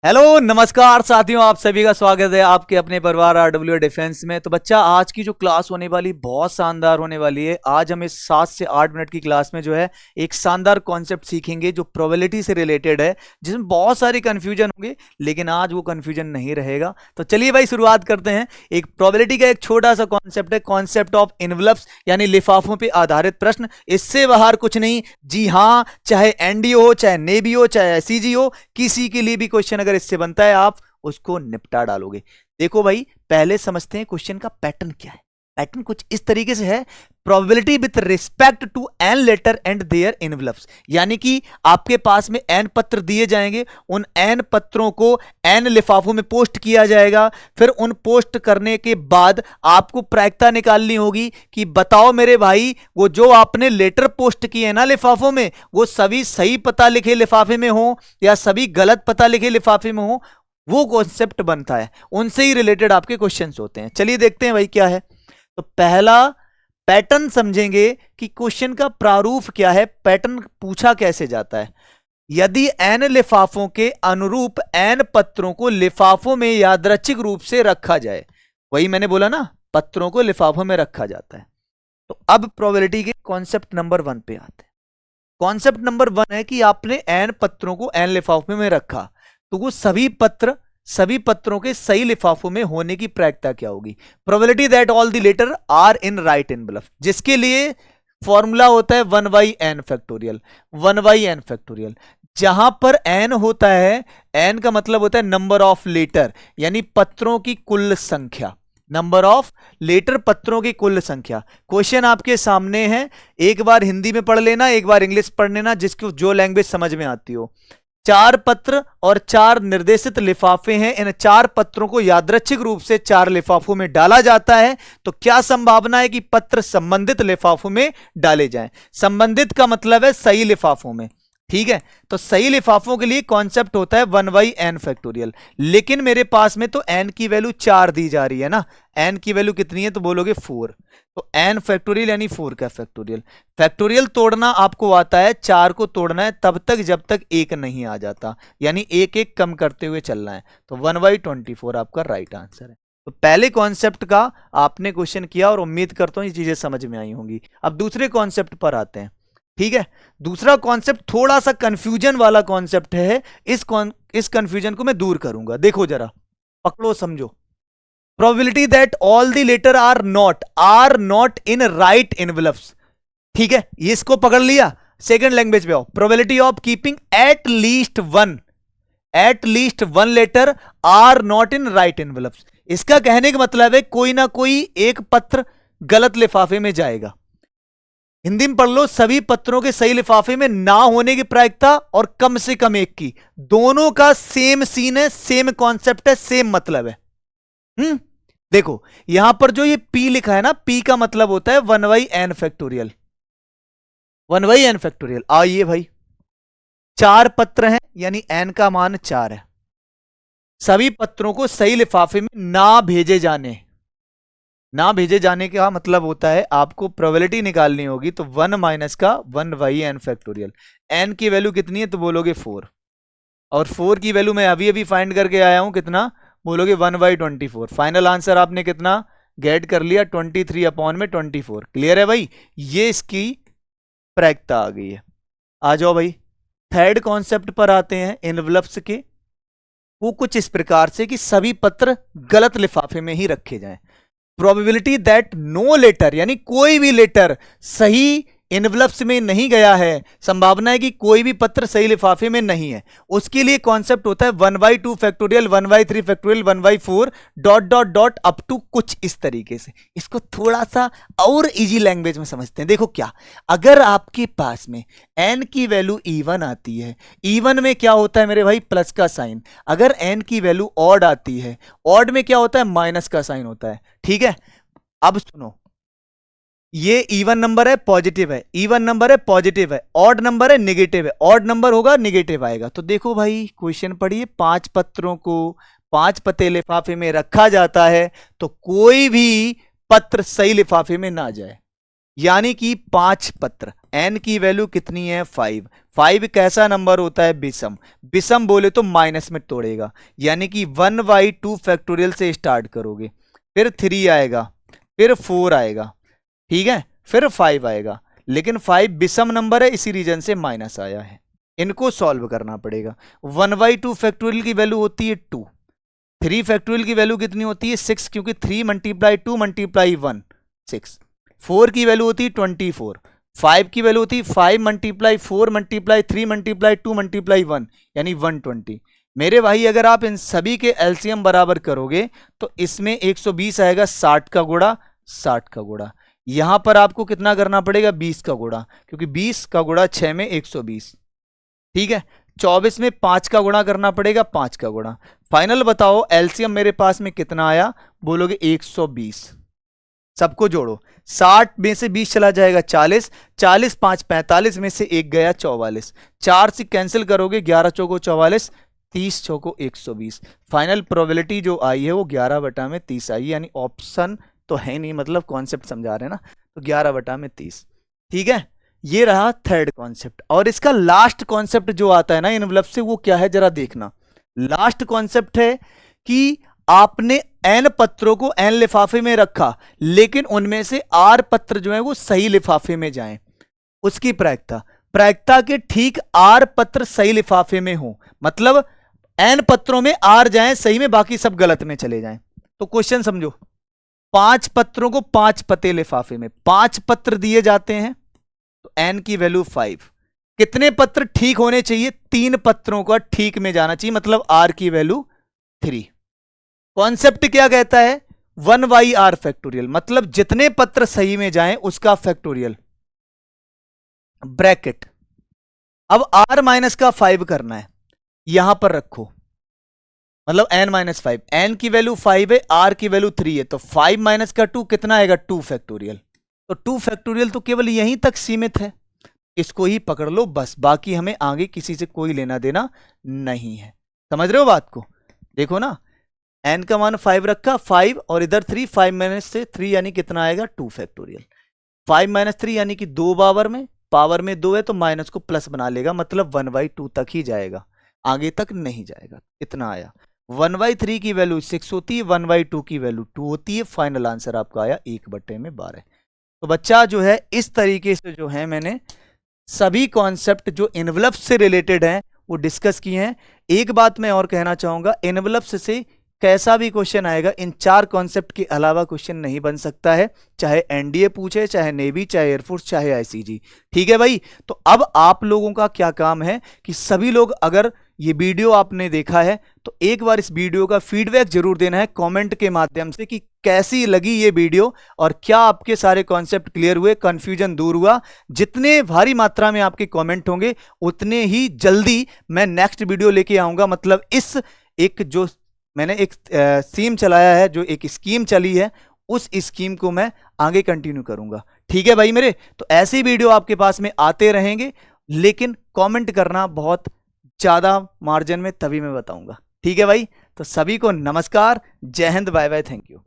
Hello नमस्कार साथियों, आप सभी का स्वागत है आपके अपने परिवार आरडब्ल्यू डिफेंस में। तो बच्चा, आज की जो क्लास होने वाली बहुत शानदार होने वाली है। आज हम इस 7 से 8 मिनट की क्लास में जो है एक शानदार कॉन्सेप्ट सीखेंगे जो प्रोबेबिलिटी से रिलेटेड है, जिसमें बहुत सारे कंफ्यूजन होंगे, लेकिन आज वो कंफ्यूजन नहीं रहेगा। तो चलिए भाई शुरुआत करते हैं। एक प्रोबेबिलिटी का एक छोटा सा कॉन्सेप्ट है, कॉन्सेप्ट ऑफ इनवलप्स, यानी लिफाफों पर आधारित प्रश्न। इससे बाहर कुछ नहीं। जी हाँ, चाहे एनडीओ हो, चाहे नेवी हो, चाहे एसईजी हो, किसी के लिए भी क्वेश्चन अगर इससे बनता है आप उसको निपटा डालोगे। देखो भाई, पहले समझते हैं क्वेश्चन का पैटर्न क्या है। पैटर्न कुछ इस तरीके से है, probability with respect to an letter and their envelopes, यानी कि आपके पास में एन पत्र दिए जाएंगे, उन एन पत्रों को एन लिफाफों में पोस्ट किया जाएगा। फिर उन पोस्ट करने के बाद आपको प्रायिकता निकालनी होगी कि बताओ मेरे भाई, वो जो आपने लेटर पोस्ट किए ना लिफाफों में, वो सभी सही पता लिखे लिफाफे में हो या सभी गलत पता लिखे लिफाफे में हो। वो कॉन्सेप्ट बनता है, उनसे ही रिलेटेड आपके क्वेश्चंस होते हैं। चलिए देखते हैं भाई क्या है। तो पहला पैटर्न समझेंगे कि क्वेश्चन का प्रारूप क्या है, पैटर्न पूछा कैसे जाता है। यदि एन लिफाफों के अनुरूप एन पत्रों को लिफाफों में यादृच्छिक रूप से रखा जाए, वही मैंने बोला ना, पत्रों को लिफाफों में रखा जाता है। तो अब प्रोबेबिलिटी के कॉन्सेप्ट नंबर 1 पे आते हैं। कॉन्सेप्ट नंबर 1 है कि आपने एन पत्रों को एन लिफाफों में रखा, तो वो सभी पत्रों के सही लिफाफों में होने की प्रायिकता क्या होगी। Probability that all the letter are in right envelope, जिसके लिए फॉर्मूला होता है 1/n फैक्टोरियल। 1/n फैक्टोरियल, जहां पर n होता है, n का मतलब होता है नंबर ऑफ लेटर, यानी पत्रों की कुल संख्या। नंबर ऑफ लेटर, पत्रों की कुल संख्या। क्वेश्चन आपके सामने है, एक बार हिंदी में पढ़ लेना, एक बार इंग्लिश पढ़ लेना, जिसको जो लैंग्वेज समझ में आती हो। 4 पत्र और 4 निर्देशित लिफाफे हैं। इन 4 पत्रों को यादृच्छिक रूप से 4 लिफाफों में डाला जाता है। तो क्या संभावना है कि पत्र संबंधित लिफाफों में डाले जाएं। संबंधित का मतलब है सही लिफाफों में, ठीक है। तो सही लिफाफों के लिए कॉन्सेप्ट होता है 1/n फैक्टोरियल। लेकिन मेरे पास में तो n की वैल्यू 4 दी जा रही है ना, n की वैल्यू कितनी है तो बोलोगे 4। तो n फैक्टोरियल यानी 4 का फैक्टोरियल। फैक्टोरियल तोड़ना आपको आता है, 4 को तोड़ना है तब तक जब तक 1 नहीं आ जाता, यानी 1 कम करते हुए चलना है। तो 1/24 आपका राइट आंसर है। तो पहले कॉन्सेप्ट का आपने क्वेश्चन किया और उम्मीद करता हूं ये चीजें समझ में आई होंगी। अब दूसरे कॉन्सेप्ट पर आते हैं, ठीक है। दूसरा कॉन्सेप्ट थोड़ा सा कंफ्यूजन वाला कॉन्सेप्ट है। इस कंफ्यूजन को मैं दूर करूंगा। देखो जरा, पकड़ो, समझो। Probability that all the letter are not in right envelopes, ठीक है, ये इसको पकड़ लिया। सेकंड लैंग्वेज पे आओ। Probability of keeping at least one letter are not in right envelopes. इसका कहने का मतलब है कोई ना कोई एक पत्र गलत लिफाफे में जाएगा। हिंदी में पढ़ लो, सभी पत्रों के सही लिफाफे में ना होने की प्रायिकता और कम से कम एक की। दोनों का सेम सीन है, सेम कॉन्सेप्ट है, सेम मतलब है। देखो यहां पर जो ये P लिखा है ना, P का मतलब होता है 1/n फैक्टोरियल। 1/n factorial. आइए भाई, 4 पत्र हैं, यानी n का मान 4 है। सभी पत्रों को सही लिफाफे में ना भेजे जाने का मतलब होता है आपको प्रोबेबिलिटी निकालनी होगी। तो 1 माइनस का 1/n फैक्टोरियल। n की वैल्यू कितनी है तो बोलोगे 4, और 4 की वैल्यू मैं अभी फाइंड करके आया हूं, कितना बोलोगे 1/24। फाइनल आंसर आपने कितना गेट कर लिया, 23/24। क्लियर है भाई, ये इसकी प्रायिकता आ गई है। आ जाओ भाई, थर्ड कॉन्सेप्ट पर आते हैं एनवलप्स के। वो कुछ इस प्रकार से कि सभी पत्र गलत लिफाफे में ही रखे जाएं। प्रोबेबिलिटी दैट नो लेटर, यानी कोई भी लेटर सही एनवलप्स में नहीं गया है, संभावना है कि कोई भी पत्र सही लिफाफे में नहीं है। उसके लिए कॉन्सेप्ट होता है 1/2 factorial, 1/3 factorial, 1/4 dot dot dot up to, कुछ इस तरीके से। इसको थोड़ा सा और इजी लैंग्वेज में समझते हैं। देखो क्या, अगर आपके पास में n की वैल्यू even आती है, even में क्या होता है मेरे भाई, प्लस का साइन। अगर n की वैल्यू ऑड आती है, ऑड में क्या होता है, माइनस का साइन होता है, ठीक है। अब सुनो, ये इवन नंबर है, पॉजिटिव है, इवन नंबर है, पॉजिटिव है, ऑड नंबर है, नेगेटिव है, ऑड नंबर होगा नेगेटिव आएगा। तो देखो भाई क्वेश्चन पढ़िए, 5 पत्रों को 5 पते लिफाफे में रखा जाता है, तो कोई भी पत्र सही लिफाफे में ना जाए, यानी कि 5 पत्र n की वैल्यू कितनी है 5। 5 कैसा नंबर होता है विषम, विषम बोले तो माइनस में तोड़ेगा, यानी कि 1/2 फैक्टोरियल से स्टार्ट करोगे, फिर 3 आएगा, फिर 4 आएगा, ठीक है, फिर 5 आएगा, लेकिन 5 विषम नंबर है इसी रीजन से माइनस आया है, इनको सॉल्व करना पड़ेगा। 1/2 फैक्टोरियल की वैल्यू होती है 2, 3 फैक्टोरियल की वैल्यू कितनी होती है 6, क्योंकि 3 × 2 × 1 6, 4 की वैल्यू होती है 24, 5 की वैल्यू होती है 5 × 4 × 3 × 2 × 1 यानी 120। मेरे भाई अगर आप इन सभी के एलसीएम बराबर करोगे तो इसमें 120 आएगा, 60 का गुणा 60 का गुणा, यहां पर आपको कितना करना पड़ेगा 20 का गुणा, क्योंकि 20 का गुणा 6 में 120, ठीक है। 24 में 5 का गुणा करना पड़ेगा, 5 का गुणा। फाइनल बताओ एलसीएम मेरे पास में कितना आया, बोलोगे 120। सबको जोड़ो, 60 में से 20 चला जाएगा 40, 40 5 45 में से 1 गया 44, 4 से कैंसिल करोगे 11 चौको 44, 30 चौको 120। फाइनल प्रोबेबिलिटी जो आई है वो 11/30 आई, यानी ऑप्शन तो है नहीं, मतलब कॉन्सेप्ट समझा रहे हैं ना, तो 11/30, ठीक है। ये रहा थर्ड कॉन्सेप्ट। और इसका लास्ट कॉन्सेप्ट जो आता है ना इनवलप से, वो क्या है जरा देखना। लास्ट कॉन्सेप्ट है कि आपने n पत्रों को n लिफाफे में रखा, लेकिन उनमें से r पत्र जो है वो सही लिफाफे में जाएं, उसकी प्रायिकता के ठीक r पत्र सही लिफाफे में हो, मतलब n पत्रों में r जाएं सही में, बाकी सब गलत में चले जाएं। तो क्वेश्चन समझो, 5 पत्रों को 5 पते लिफाफे में, 5 पत्र दिए जाते हैं तो n की वैल्यू 5, कितने पत्र ठीक होने चाहिए, 3 पत्रों का ठीक में जाना चाहिए, मतलब r की वैल्यू 3। कॉन्सेप्ट क्या कहता है 1/r फैक्टोरियल, मतलब जितने पत्र सही में जाएं उसका फैक्टोरियल, ब्रैकेट। अब r माइनस का 5 करना है, यहां पर रखो, मतलब n-5, n की वैल्यू 5 है, r की वैल्यू 3 है, तो 5 माइनस का 2 कितना आएगा 2 फैक्टोरियल। तो 2 फैक्टोरियल तो केवल यहीं तक सीमित है, इसको ही पकड़ लो बस, बाकी हमें आगे किसी से कोई लेना देना नहीं है। समझ रहे हो बात को, देखो ना, n का मान 5 रखा, 5 और इधर 3, 5 माइनस से 3 यानी कितना आएगा 2 फैक्टोरियल, 5 माइनस 3 यानी कि 2 पावर में 2 है तो माइनस को प्लस बना लेगा, मतलब 1/2 तक ही जाएगा, आगे तक नहीं जाएगा। इतना आया। 1/3 की वैल्यू 6 होती है, 1/2 की वैल्यू 2 होती है। फाइनल आंसर आपका आया 1/12। तो बच्चा जो है इस तरीके से जो है मैंने सभी कॉन्सेप्ट जो एनवलप से रिलेटेड हैं वो डिस्कस किए हैं। एक बात मैं और कहना चाहूंगा, एनवलप से कैसा भी क्वेश्चन आएगा, इन 4 कॉन्सेप्ट के अलावा क्वेश्चन नहीं बन सकता है, चाहे एनडीए पूछे, चाहे नेवी, चाहे एयरफोर्स, चाहे आईसीजी, ठीक है भाई। तो अब आप लोगों का क्या काम है कि सभी लोग, अगर ये वीडियो आपने देखा है तो एक बार इस वीडियो का फीडबैक जरूर देना है कमेंट के माध्यम से कि कैसी लगी ये वीडियो और क्या आपके सारे कॉन्सेप्ट क्लियर हुए, कंफ्यूजन दूर हुआ। जितने भारी मात्रा में आपके कमेंट होंगे उतने ही जल्दी मैं नेक्स्ट वीडियो लेके आऊंगा। मतलब इस एक जो मैंने एक सीम चलाया है, जो एक स्कीम चली है, उस स्कीम को मैं आगे कंटिन्यू करूंगा, ठीक है भाई मेरे। तो ऐसे वीडियो आपके पास में आते रहेंगे, लेकिन कमेंट करना बहुत ज्यादा मार्जिन में, तभी मैं बताऊंगा, ठीक है भाई। तो सभी को नमस्कार, जय हिंद, बाय बाय, थैंक यू।